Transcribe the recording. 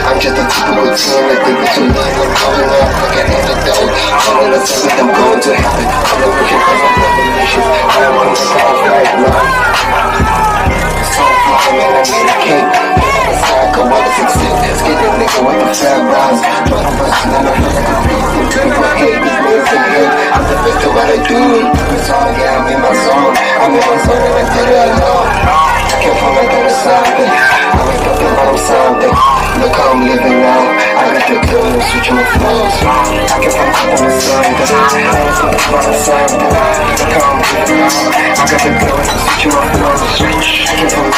I'm just a typical teen that think that you love. I'm going off like an antidote. All of a sudden I'm going to heaven. I'm the wicked cause I'm revelations. I am on the side right now. So far, man, I need a cake. It's like I wanna succeed. Skid a nigga with the fat bras. But I'm busting and I feel like a beast. People hate these niggas and hate. I'm the victim what I do. It's all, yeah, I'm in my zone. I'm in my zone and I did it alone. I can't fall like I'm something. I wake up and I'm something. Look how I'm living now. I got the girl switching my flows. I can find up on the sun. I ain't fucking about something. Look how I'm living now. I got the girl switching my flows. I can find